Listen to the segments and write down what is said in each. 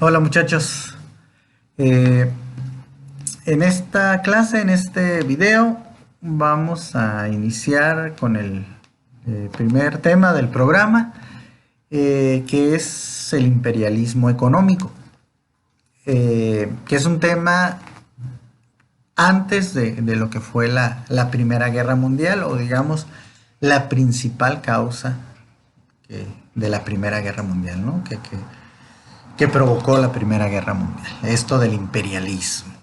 Hola muchachos. Eh, en esta clase, en este video, vamos a iniciar con el primer tema del programa, que es el imperialismo económico, que es un tema antes de lo que fue la Primera Guerra Mundial, o digamos, la principal causa de la Primera Guerra Mundial, ¿no? Que provocó la Primera Guerra Mundial, esto del imperialismo.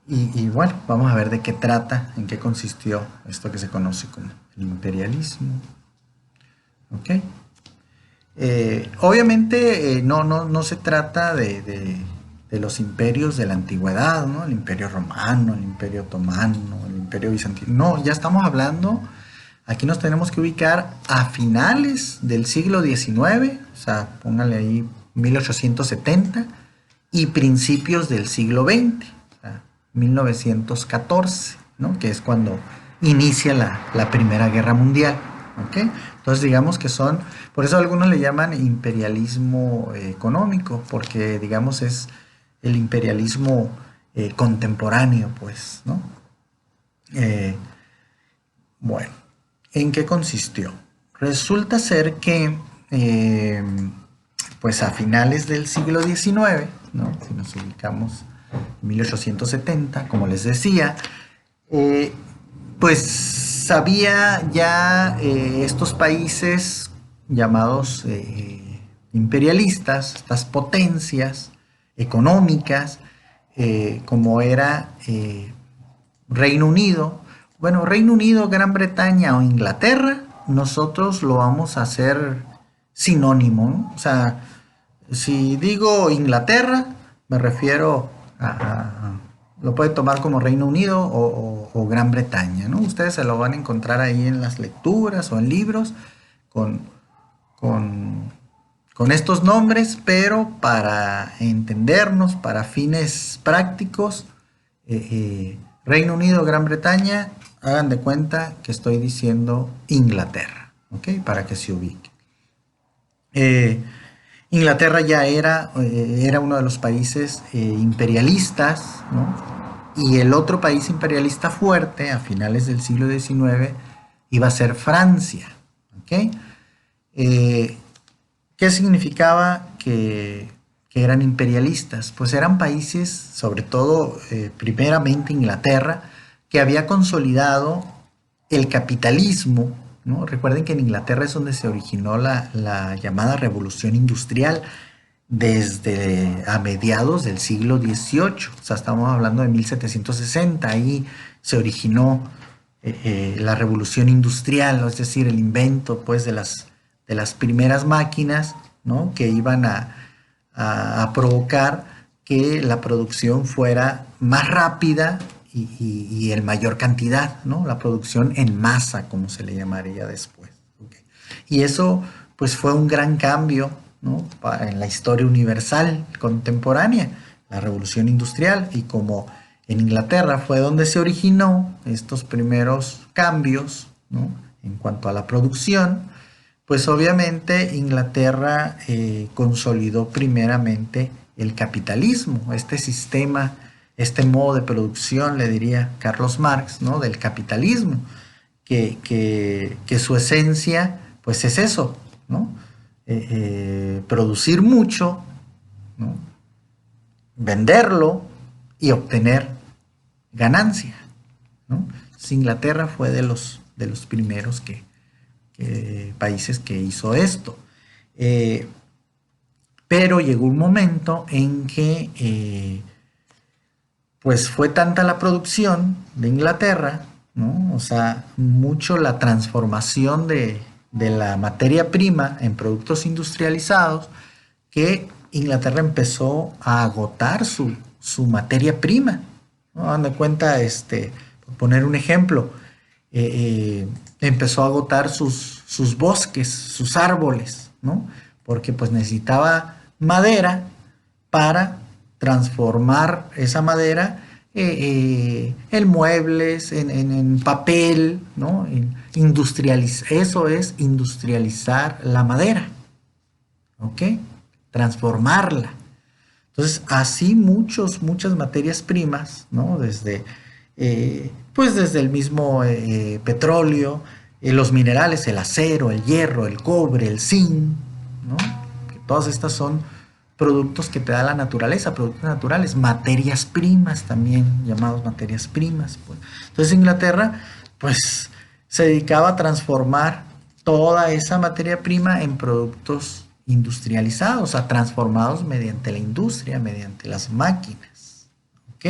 Y bueno, vamos a ver de qué trata, en qué consistió esto que se conoce como el imperialismo. ¿Ok? Obviamente no se trata de los imperios de la antigüedad, ¿no? El imperio romano, el imperio otomano, el imperio bizantino. No, ya estamos hablando, aquí nos tenemos que ubicar a finales del siglo XIX, o sea, póngale ahí 1870, y principios del siglo XX, o sea, 1914, ¿no? Que es cuando inicia la Primera Guerra Mundial. ¿Ok? Entonces digamos que son, por eso algunos le llaman imperialismo económico, porque digamos es el imperialismo contemporáneo, pues, ¿no? Eh, bueno, ¿en qué consistió? Resulta ser que, pues a finales del siglo XIX, ¿no? Si nos ubicamos en 1870, como les decía, eh, pues había ya estos países llamados imperialistas, estas potencias económicas, como era Reino Unido. Bueno, Reino Unido, Gran Bretaña o Inglaterra, nosotros lo vamos a hacer sinónimo, ¿no? O sea, si digo Inglaterra, me refiero lo puede tomar como Reino Unido o Gran Bretaña, ¿no? Ustedes se lo van a encontrar ahí en las lecturas o en libros con, con, con estos nombres, pero para entendernos, para fines prácticos, Reino Unido, Gran Bretaña, hagan de cuenta que estoy diciendo Inglaterra, ¿ok? Para que se ubique. Inglaterra ya era uno de los países imperialistas, ¿no? Y el otro país imperialista fuerte a finales del siglo XIX iba a ser Francia. ¿Ok? ¿Qué significaba que eran imperialistas? Pues eran países, sobre todo, primeramente Inglaterra, que había consolidado el capitalismo, ¿no? Recuerden que en Inglaterra es donde se originó la llamada Revolución Industrial desde a mediados del siglo XVIII. O sea, estamos hablando de 1760. Ahí se originó la Revolución Industrial, es decir, el invento pues, de las primeras máquinas, ¿no? Que iban a provocar que la producción fuera más rápida y en mayor cantidad, ¿no? La producción en masa, como se le llamaría después. ¿Okay? Y eso, pues, fue un gran cambio, ¿no? En la historia universal contemporánea, la revolución industrial, y como en Inglaterra fue donde se originó estos primeros cambios, ¿no? En cuanto a la producción, pues obviamente Inglaterra consolidó primeramente el capitalismo, este sistema, este modo de producción, le diría Carlos Marx, ¿no? Del capitalismo, que su esencia, pues es eso, ¿no? Producir mucho, ¿no? Venderlo y obtener ganancia, ¿no? Inglaterra fue de los primeros países que hizo esto. Pero llegó un momento en que pues fue tanta la producción de Inglaterra, ¿no? O sea, mucho la transformación de la materia prima en productos industrializados, que Inglaterra empezó a agotar su materia prima, ¿no? Dan de cuenta, por poner un ejemplo, empezó a agotar sus bosques, sus árboles, ¿no? Porque pues necesitaba madera para transformar esa madera en muebles, en papel, ¿no? Eso es industrializar la madera, ¿ok? Transformarla. Entonces, así muchas materias primas, ¿no? Pues desde el mismo petróleo, los minerales, el acero, el hierro, el cobre, el zinc, ¿no? Que todas estas son productos que te da la naturaleza, productos naturales, materias primas también, llamados materias primas. Pues. Entonces Inglaterra, pues, se dedicaba a transformar toda esa materia prima en productos industrializados, a transformados mediante la industria, mediante las máquinas. ¿Ok?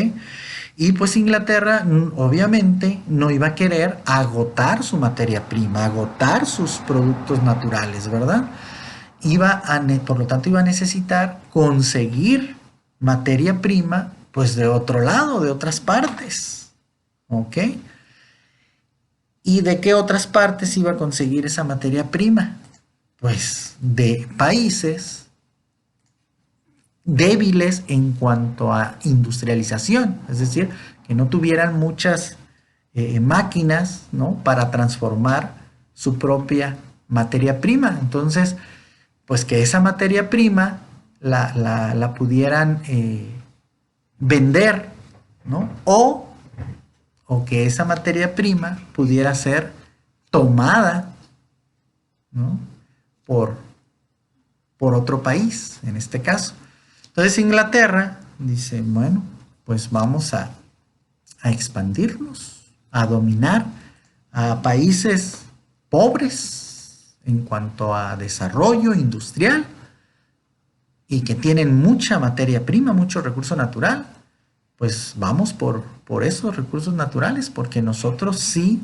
Y pues Inglaterra obviamente no iba a querer agotar su materia prima, agotar sus productos naturales, ¿verdad? Por lo tanto iba a necesitar conseguir materia prima pues de otro lado, de otras partes. ¿Ok? ¿Y de qué otras partes iba a conseguir esa materia prima? Pues de países débiles en cuanto a industrialización, es decir, que no tuvieran muchas máquinas, ¿no? Para transformar su propia materia prima. Entonces, pues que esa materia prima la pudieran vender, ¿no? O que esa materia prima pudiera ser tomada, ¿no? por, por otro país, en este caso. Entonces Inglaterra dice, bueno, pues vamos a expandirnos, a dominar a países pobres en cuanto a desarrollo industrial y que tienen mucha materia prima, mucho recurso natural. Pues vamos por esos recursos naturales, porque nosotros sí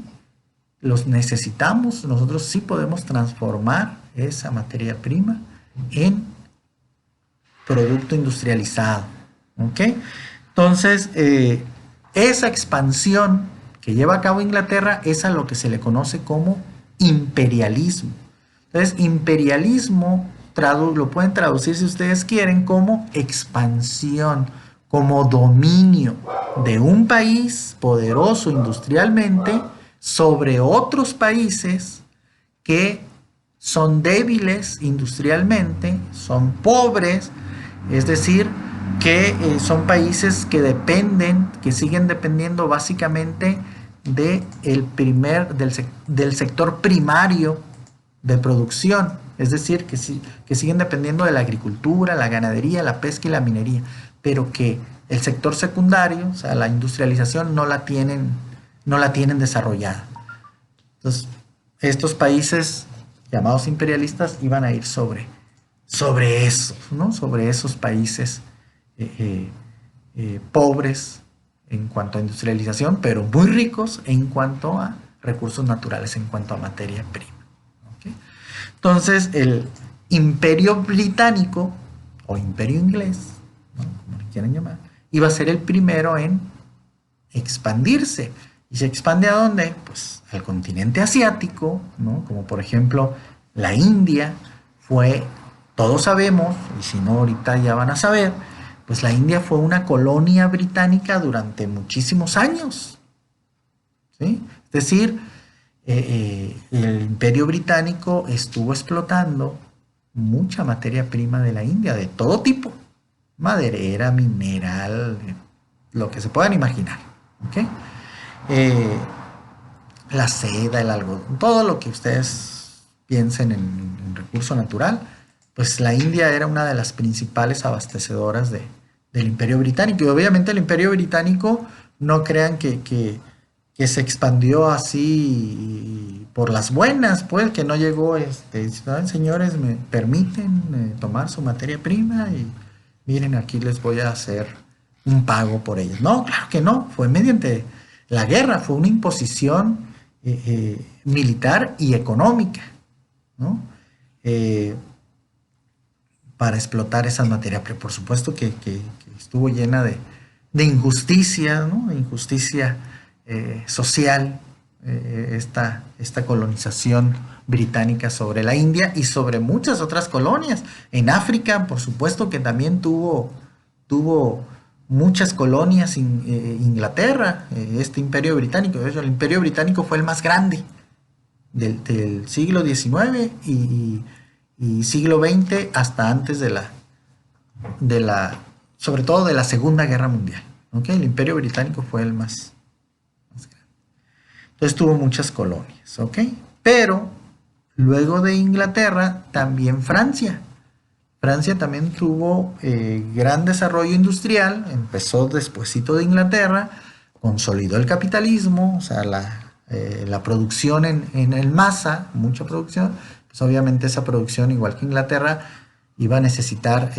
los necesitamos, nosotros sí podemos transformar esa materia prima en producto industrializado. ¿Ok? Entonces, esa expansión que lleva a cabo Inglaterra es a lo que se le conoce como imperialismo. Entonces, imperialismo lo pueden traducir si ustedes quieren como expansión, como dominio de un país poderoso industrialmente sobre otros países que son débiles industrialmente, son pobres, es decir, que son países que que siguen dependiendo básicamente del sector primario de producción, es decir, que siguen dependiendo de la agricultura, la ganadería, la pesca y la minería, pero que el sector secundario, o sea, la industrialización, no la tienen desarrollada. Entonces, estos países llamados imperialistas iban a ir sobre eso, ¿no? Sobre esos países pobres en cuanto a industrialización, pero muy ricos en cuanto a recursos naturales, en cuanto a materia prima. ¿Okay? Entonces, el imperio británico o imperio inglés, ¿no? Como le quieran llamar, iba a ser el primero en expandirse. ¿Y se expande a dónde? Pues al continente asiático, ¿no? Como por ejemplo la India todos sabemos, y si no ahorita ya van a saber, pues la India fue una colonia británica durante muchísimos años. ¿Sí? Es decir, el imperio británico estuvo explotando mucha materia prima de la India, de todo tipo, maderera, mineral, lo que se puedan imaginar. ¿Okay? La seda, el algodón, todo lo que ustedes piensen en recurso natural, pues la India era una de las principales abastecedoras del Imperio Británico. Y obviamente el Imperio Británico, no crean que se expandió así por las buenas, pues que no llegó, señores, me permiten tomar su materia prima y miren, aquí les voy a hacer un pago por ellos. No, claro que no, fue mediante la guerra, fue una imposición militar y económica, ¿no? Para explotar esa materia, pero por supuesto que estuvo llena de injusticia, ¿no? De injusticia social, esta colonización británica sobre la India y sobre muchas otras colonias. En África, por supuesto que también tuvo muchas colonias Inglaterra, este imperio británico. De hecho, el imperio británico fue el más grande del siglo XIX y siglo XX hasta antes de la sobre todo de la Segunda Guerra Mundial. ¿Okay? El Imperio Británico fue el más grande. Entonces tuvo muchas colonias. ¿Okay? Pero luego de Inglaterra, también Francia. Francia también tuvo gran desarrollo industrial, empezó despuesito de Inglaterra, consolidó el capitalismo, o sea, la producción en el masa, mucha producción, pues obviamente esa producción, igual que Inglaterra, iba a necesitar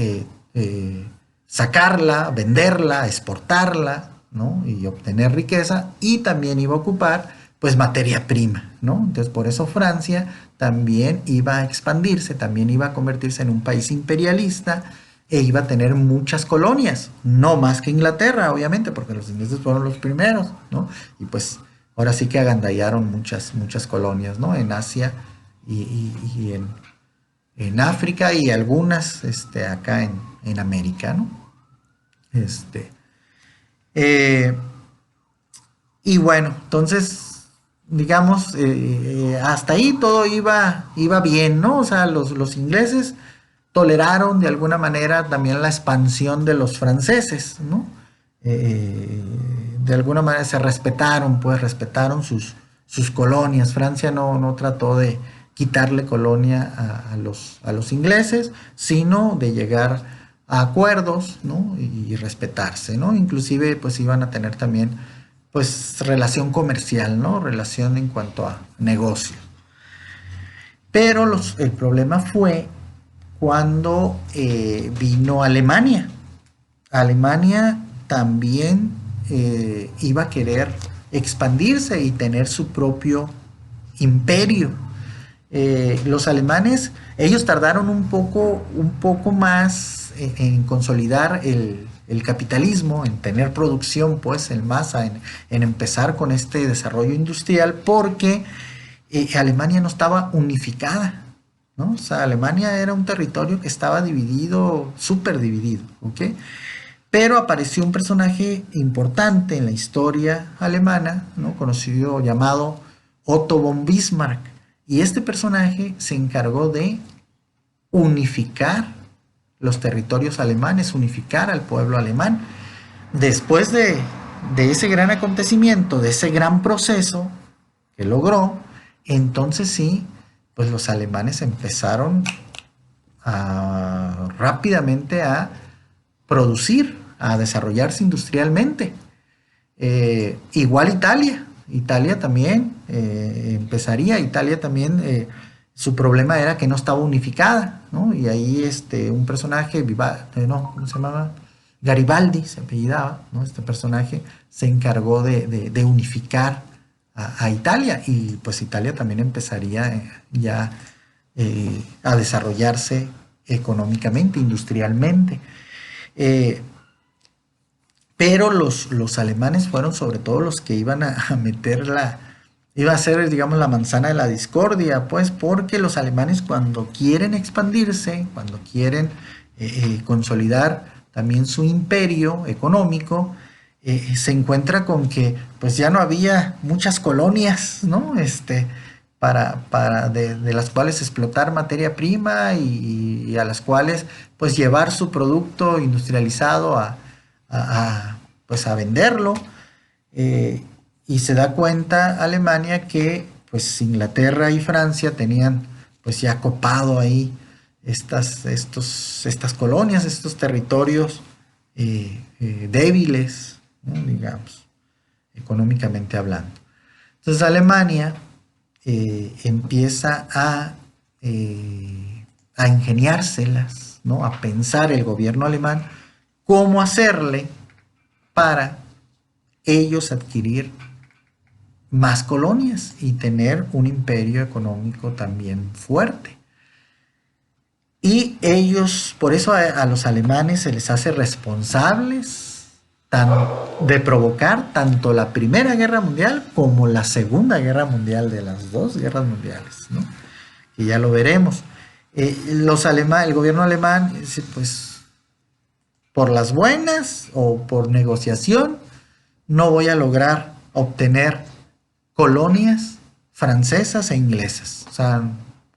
sacarla, venderla, exportarla, ¿no? Y obtener riqueza, y también iba a ocupar pues materia prima, ¿no? Entonces por eso Francia también iba a expandirse, también iba a convertirse en un país imperialista e iba a tener muchas colonias, no más que Inglaterra, obviamente, porque los ingleses fueron los primeros, ¿no? Y pues ahora sí que agandallaron muchas colonias, ¿no? En Asia y en África y algunas acá en América, ¿no? Eh, y bueno, entonces, digamos, hasta ahí todo iba bien, ¿no? O sea, los ingleses toleraron de alguna manera también la expansión de los franceses, ¿no? De alguna manera se respetaron, pues respetaron sus colonias. Francia no trató de quitarle colonia a los ingleses, sino de llegar a acuerdos, ¿no? Y respetarse, ¿no? Inclusive pues iban a tener también pues relación comercial, ¿no? Relación en cuanto a negocio. Pero el problema fue cuando vino Alemania. Alemania también iba a querer expandirse y tener su propio imperio. Los alemanes, ellos tardaron un poco más en consolidar el capitalismo, en tener producción pues en masa, en empezar con este desarrollo industrial, porque Alemania no estaba unificada, ¿no? O sea, Alemania era un territorio que estaba dividido, súper dividido, ¿ok? Pero apareció un personaje importante en la historia alemana, ¿no? Conocido, llamado Otto von Bismarck. Y este personaje se encargó de unificar los territorios alemanes, unificar al pueblo alemán. Después de ese gran acontecimiento, de ese gran proceso que logró, entonces sí, pues los alemanes empezaron rápidamente a producir, a desarrollarse industrialmente. Igual Italia también empezaría. Italia también, su problema era que no estaba unificada, ¿no? Y ahí un personaje, ¿cómo se llamaba? Garibaldi se apellidaba, ¿no? Este personaje se encargó de unificar a Italia, y pues Italia también empezaría ya a desarrollarse económicamente, industrialmente. Pero los alemanes fueron sobre todo los que iban a meter iba a ser, digamos, la manzana de la discordia, pues, porque los alemanes cuando quieren expandirse, cuando quieren consolidar también su imperio económico, se encuentra con que pues ya no había muchas colonias, ¿no? De las cuales explotar materia prima y a las cuales pues llevar su producto industrializado pues a venderlo. Y se da cuenta Alemania que pues Inglaterra y Francia tenían pues ya copado ahí estas colonias, estos territorios débiles, ¿no? Digamos, económicamente hablando. Entonces Alemania empieza a ingeniárselas, ¿no? A pensar el gobierno alemán cómo hacerle para ellos adquirir más colonias y tener un imperio económico también fuerte. Y ellos, por eso a los alemanes se les hace responsables de provocar tanto la Primera Guerra Mundial como la Segunda Guerra Mundial, de las dos guerras mundiales, ¿no? Y ya lo veremos. El gobierno alemán, pues, por las buenas o por negociación, no voy a lograr obtener colonias francesas e inglesas. O sea,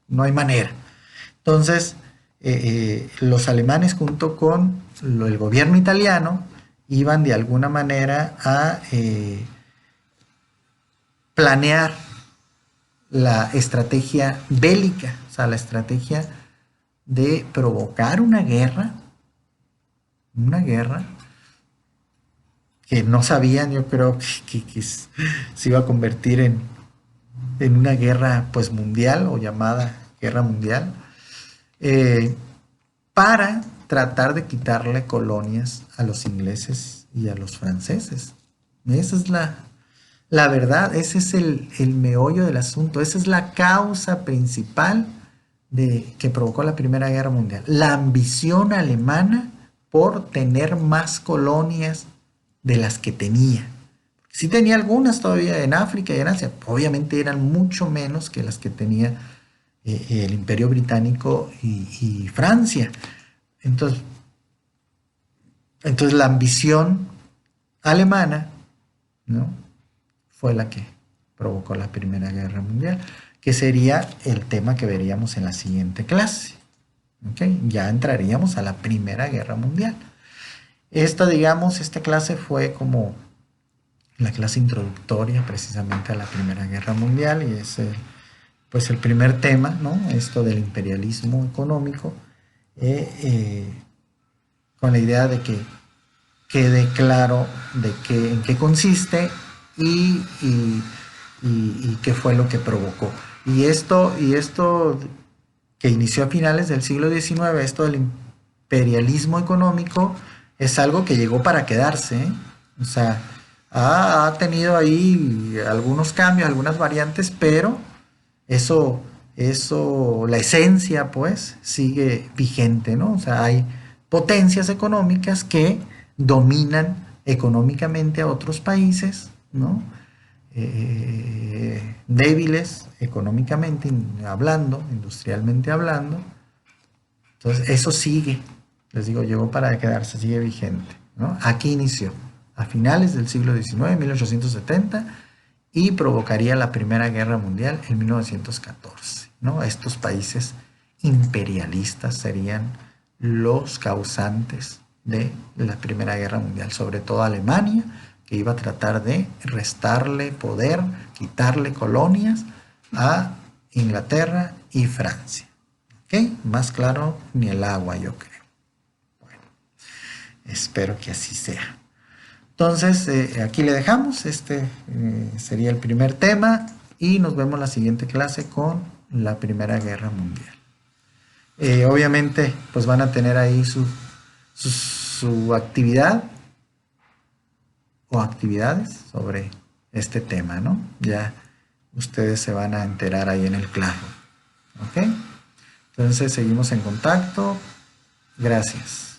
no hay manera. Entonces, los alemanes junto con el gobierno italiano iban de alguna manera a planear la estrategia bélica, o sea, la estrategia de provocar una guerra que no sabían, yo creo que se iba a convertir en una guerra pues mundial o llamada guerra mundial, para tratar de quitarle colonias a los ingleses y a los franceses. Esa es la verdad, ese es el meollo del asunto, esa es la causa principal que provocó la Primera Guerra Mundial. La ambición alemana por tener más colonias de las que tenía. Sí tenía algunas todavía en África y en Asia, obviamente eran mucho menos que las que tenía el Imperio Británico y Francia. Entonces la ambición alemana, ¿no?, fue la que provocó la Primera Guerra Mundial, que sería el tema que veríamos en la siguiente clase. ¿Okay? Ya entraríamos a la Primera Guerra Mundial. Esta clase fue como la clase introductoria precisamente a la Primera Guerra Mundial, y es pues el primer tema, ¿no?, esto del imperialismo económico, con la idea de que quede claro en qué consiste y qué fue lo que provocó. Y esto que inició a finales del siglo XIX, esto del imperialismo económico, es algo que llegó para quedarse, ¿eh? O sea, ha tenido ahí algunos cambios, algunas variantes, pero eso, la esencia, pues, sigue vigente, ¿no? O sea, hay potencias económicas que dominan económicamente a otros países, ¿no? Débiles económicamente hablando, industrialmente hablando. Entonces, eso sigue, les digo, llegó para quedarse, sigue vigente, ¿no? Aquí inició, a finales del siglo XIX, 1870, y provocaría la Primera Guerra Mundial en 1914, ¿no? Estos países imperialistas serían los causantes de la Primera Guerra Mundial, sobre todo Alemania, que iba a tratar de restarle poder, quitarle colonias a Inglaterra y Francia. ¿Ok? Más claro ni el agua, yo creo. Bueno, espero que así sea. Entonces, aquí le dejamos. Este sería el primer tema y nos vemos la siguiente clase con la Primera Guerra Mundial. Obviamente, pues van a tener ahí su actividad o actividades sobre este tema, ¿no? Ya ustedes se van a enterar ahí en el claro. ¿Ok? Entonces, seguimos en contacto. Gracias.